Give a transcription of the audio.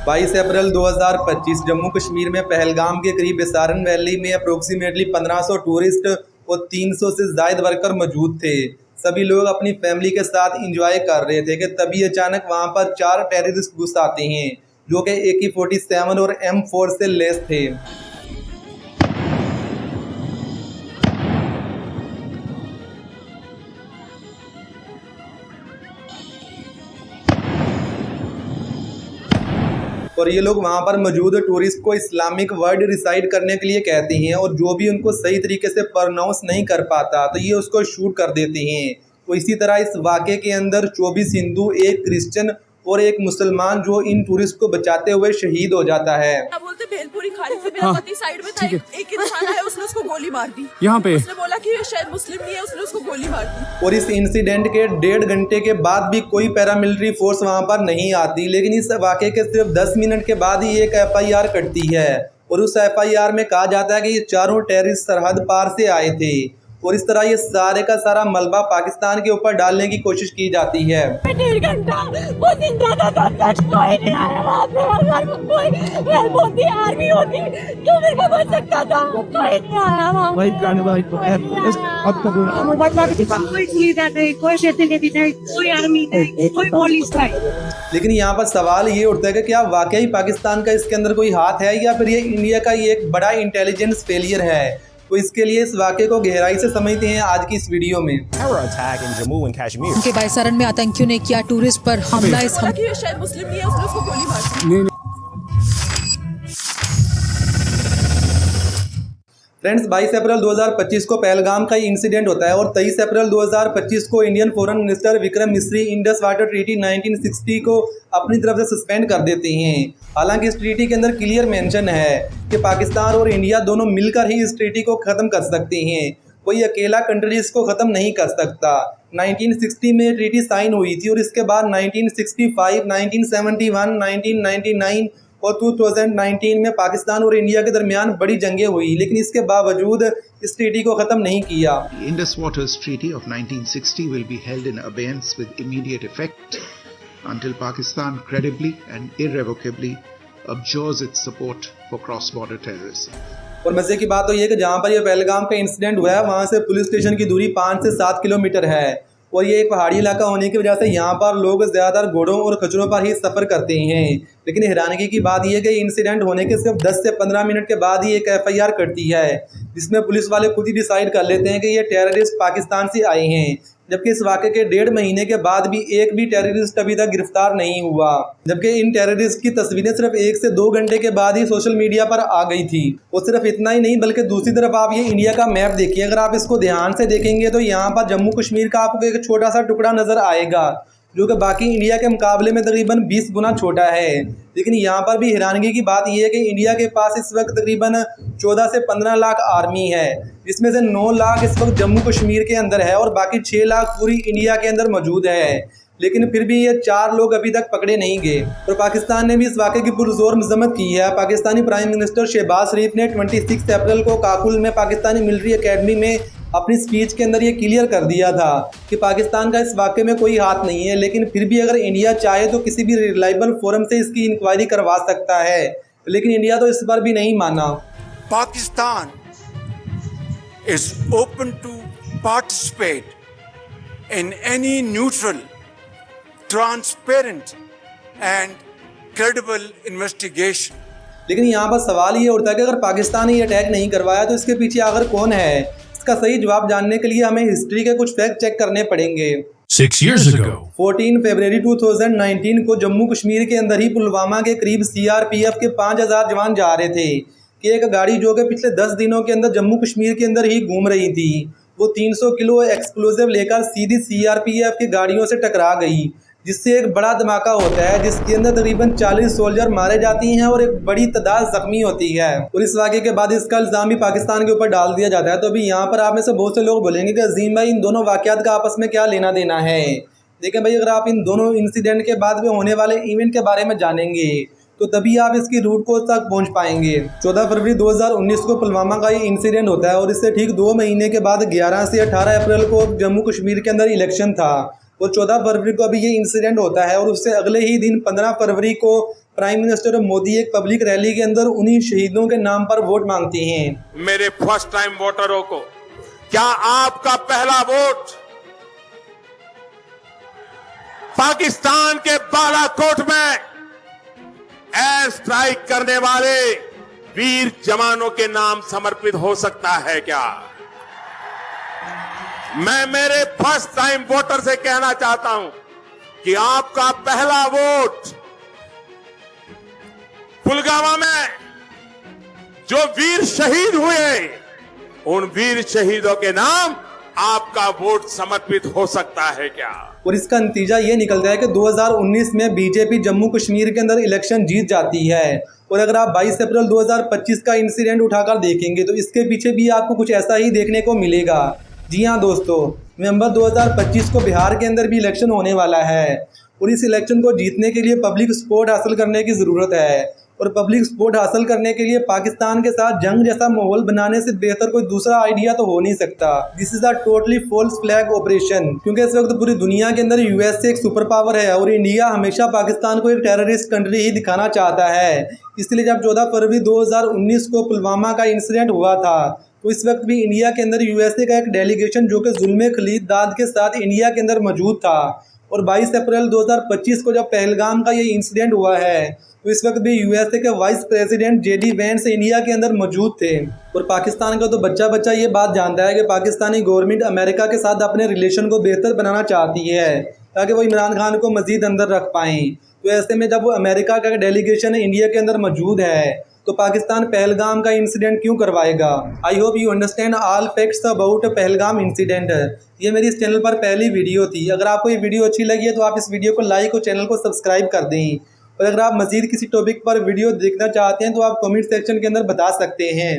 22 अप्रैल 2025 जम्मू कश्मीर में पहलगाम के करीब बेसारन वैली में अप्रोक्सीमेटली 1500 टूरिस्ट और 300 से ज़ायद वर्कर मौजूद थे। सभी लोग अपनी फैमिली के साथ एंजॉय कर रहे थे कि तभी अचानक वहां पर 4 टेररिस्ट घुस आते हैं जो कि AK-47 और M4 से लैस थे। और ये लोग वहाँ पर मौजूद टूरिस्ट को इस्लामिक वर्ड रिसाइड करने के लिए कहते हैं और जो भी उनको सही तरीके से प्रोनाउंस नहीं कर पाता तो ये उसको शूट कर देते हैं। तो इसी तरह इस वाक़े के अंदर 24 हिंदू, एक क्रिश्चियन और एक मुसलमान जो इन टूरिस्ट को बचाते हुए शहीद हो जाता है। बोलते भेलपुरी खा रहे थे, मेरा पति साइड में था, एक इंसान आया, उसने उसको गोली मार दी। यहाँ पे उसने बोला कि ये शायद मुस्लिम नहीं है, उसने उसको गोली मार दी। और इस इंसिडेंट के 1.5 घंटे के बाद भी कोई पैरामिलिट्री फोर्स वहां पर नहीं आती, लेकिन इस वाक़े के सिर्फ 10 मिनट के बाद ही एक FIR कटती है और उस FIR में कहा जाता है कि ये चारों टेररिस्ट सरहद पार से आए थे और इस तरह ये सारे का सारा मलबा पाकिस्तान के ऊपर डालने की कोशिश की जाती है। 1.5 घंटा वो जिंदा था, कोई नहीं आया वहाँ पे, कोई होती आर्मी होती क्यों मेरे को बच सकता था, कोई नहीं आया वहाँ। कोई सुविधा नहीं, कोई फैसिलिटी नहीं, कोई आर्मी नहीं, कोई पुलिस नहीं। लेकिन यहाँ पर सवाल ये उठता है कि क्या वाकई पाकिस्तान का इसके अंदर कोई हाथ है या फिर ये इंडिया का ये एक बड़ा इंटेलिजेंस फेलियर है। तो इसके लिए इस वाक़े को गहराई से समझते हैं आज की इस वीडियो में। उनके बाईसारन में आतंकियों ने किया टूरिस्ट पर हमला। इस शायद मुस्लिम नहीं है, उसने उसको गोली मार दी। फ्रेंड्स, 22 अप्रैल 2025 को पहलगाम का इंसिडेंट होता है और 23 अप्रैल 2025 को Indian foreign minister Vikram Misri Indus water treaty 1960 को अपनी तरफ से सस्पेंड कर देते हैं। हालांकि इस ट्रीटी के अंदर क्लियर मेंशन है कि पाकिस्तान और इंडिया दोनों मिलकर ही इस ट्रीटी को ख़त्म कर सकते हैं, कोई अकेला कंट्री इसको ख़त्म नहीं कर सकता। 1960 में ट्रीटी साइन हुई थी और इसके बाद 1965, 1971, 1999 और 2019 में पाकिस्तान और इंडिया के दरमियान बड़ी जंगें हुई, लेकिन इसके बावजूद इस ट्रीटी को ख़त्म नहीं किया। Indus Waters Treaty of 1960 will be held in abeyance with immediate effect until Pakistan credibly and irrevocably abjures its support for cross-border terrorism. और मज़े की बात तो ये कि जहाँ पर यह पहलगाम का इंसिडेंट हुआ है वहाँ से पुलिस स्टेशन की दूरी 5 से 7 किलोमीटर है और ये एक पहाड़ी इलाका होने की वजह से यहाँ पर लोग ज़्यादातर घोड़ों और खच्चरों पर ही सफ़र करते हैं। लेकिन हैरानगी की बात यह है कि इंसिडेंट होने के सिर्फ 10 से 15 मिनट के बाद ही एक FIR कटती है जिसमें पुलिस वाले खुद ही डिसाइड कर लेते हैं कि ये टेररिस्ट पाकिस्तान से आए हैं, जबकि इस वाक़े के 1.5 महीने के बाद भी एक भी टेररिस्ट अभी तक गिरफ्तार नहीं हुआ, जबकि इन टेररिस्ट की तस्वीरें सिर्फ 1 से 2 घंटे के बाद ही सोशल मीडिया पर आ गई थी। और सिर्फ इतना ही नहीं बल्कि दूसरी तरफ आप ये इंडिया का मैप देखिए, अगर आप इसको ध्यान से देखेंगे तो यहाँ पर जम्मू कश्मीर का आपको एक छोटा सा टुकड़ा नज़र आएगा जो कि बाकी इंडिया के मुकाबले में तकरीबन 20 गुना छोटा है। लेकिन यहाँ पर भी हैरानगी की बात यह है कि इंडिया के पास इस वक्त तकरीबन 14 से 15 लाख आर्मी है, जिसमें से 9 लाख इस वक्त जम्मू कश्मीर के अंदर है और बाकी 6 लाख पूरी इंडिया के अंदर मौजूद है। लेकिन फिर भी ये 4 लोग अभी तक पकड़े नहीं गए और पाकिस्तान ने भी इस वाक़े की पुरजोर मजम्मत की है। पाकिस्तानी प्राइम मिनिस्टर शहबाज शरीफ ने 26 अप्रैल को काकुल में पाकिस्तानी मिलिट्री अकेडमी में अपनी स्पीच के अंदर ये क्लियर कर दिया था कि पाकिस्तान का इस वाक़े में कोई हाथ नहीं है, लेकिन फिर भी अगर इंडिया चाहे तो किसी भी रिलायबल फोरम से इसकी इंक्वायरी करवा सकता है, लेकिन इंडिया तो इस पर भी नहीं माना। Pakistan is open to participate in any neutral, transparent and credible investigation. लेकिन यहाँ पर सवाल ये उठता है कि अगर पाकिस्तान ने अटैक नहीं करवाया तो इसके पीछे आखिर कौन है। इसका सही जवाब जानने के लिए हमें हिस्ट्री के कुछ फैक्ट चेक करने पड़ेंगे। 6 years ago, 14 फरवरी 2019 को जम्मू कश्मीर के अंदर ही पुलवामा के करीब CRPF के 5000 जवान जा रहे थे कि एक गाड़ी जो कि पिछले 10 दिनों के अंदर जम्मू कश्मीर के अंदर ही घूम रही थी, वो 300 किलो एक्सप्लोजिव लेकर सीधी CRPF की गाड़ियों से टकरा गई, जिससे एक बड़ा धमाका होता है जिसके अंदर तकरीबन 40 सोल्जर मारे जाते हैं और एक बड़ी तादाद जख्मी होती है। और इस वाक़े के बाद इसका इल्ज़ाम भी पाकिस्तान के ऊपर डाल दिया जाता है। तो अभी यहाँ पर आप में से बहुत से लोग बोलेंगे कि अजीम भाई इन दोनों वाक़यात का आपस में क्या लेना देना है। देखिए भाई, अगर आप इन दोनों इंसिडेंट के बाद में होने वाले इवेंट के बारे में जानेंगे तो तभी आप इसकी रूट कोज तक पहुंच पाएंगे। 14 फरवरी 2019 को पुलवामा का ये इंसिडेंट होता है और इससे ठीक 2 महीने के बाद 11 से 18 अप्रैल को जम्मू कश्मीर के अंदर इलेक्शन था और 14 फरवरी को अभी ये इंसिडेंट होता है और उससे अगले ही दिन 15 फरवरी को प्राइम मिनिस्टर मोदी एक पब्लिक रैली के अंदर उन्हीं शहीदों के नाम पर वोट मांगते हैं। मेरे फर्स्ट टाइम वोटरों को, क्या आपका पहला वोट पाकिस्तान के बालाकोट में एयर स्ट्राइक करने वाले वीर जवानों के नाम समर्पित हो सकता है क्या? मैं मेरे फर्स्ट टाइम वोटर से कहना चाहता हूं कि आपका पहला वोट पुलवामा में जो वीर शहीद हुए, उन वीर शहीदों के नाम आपका वोट समर्पित हो सकता है क्या? और इसका नतीजा ये निकलता है कि 2019 में बीजेपी जम्मू कश्मीर के अंदर इलेक्शन जीत जाती है। और अगर आप 22 अप्रैल 2025 का इंसिडेंट उठाकर देखेंगे तो इसके पीछे भी आपको कुछ ऐसा ही देखने को मिलेगा। जी हाँ दोस्तों, नवंबर 2025 को बिहार के अंदर भी इलेक्शन होने वाला है और इस इलेक्शन को जीतने के लिए पब्लिक सपोर्ट हासिल करने की ज़रूरत है। और पब्लिक सपोर्ट हासिल करने के लिए पाकिस्तान के साथ जंग जैसा माहौल बनाने से बेहतर कोई दूसरा आइडिया तो हो नहीं सकता। This is a totally false flag operation, क्योंकि इस वक्त पूरी दुनिया के अंदर यूएसए एक सुपर पावर है और इंडिया हमेशा पाकिस्तान को एक टेररिस्ट कंट्री ही दिखाना चाहता है। इसलिए जब 14 फरवरी 2019 को पुलवामा का इंसिडेंट हुआ था तो इस वक्त भी इंडिया के अंदर यूएसए का एक डेलीगेशन जो कि जुल्म खलीद दाद के साथ इंडिया के अंदर मौजूद था। और 22 अप्रैल 2025 को जब पहलगाम का ये इंसिडेंट हुआ है तो इस वक्त भी यूएसए के vice president JD Vance India के अंदर मौजूद थे। और पाकिस्तान का तो बच्चा बच्चा ये बात जानता है कि पाकिस्तानी गवर्नमेंट अमेरिका के साथ अपने रिलेशन को बेहतर बनाना चाहती है ताकि वो इमरान खान को मजीद अंदर रख पाएँ। तो ऐसे में जब वो अमेरिका का डेलीगेशन इंडिया के अंदर मौजूद है तो पाकिस्तान पहलगाम का इंसिडेंट क्यों करवाएगा? I hope you understand all facts about Pahalgam incident. ये मेरी इस चैनल पर पहली वीडियो थी। अगर आपको ये वीडियो अच्छी लगी है तो आप इस वीडियो को लाइक और चैनल को सब्सक्राइब कर दें। और अगर आप मज़ीद किसी टॉपिक पर वीडियो देखना चाहते हैं तो आप कमेंट सेक्शन के अंदर बता सकते हैं।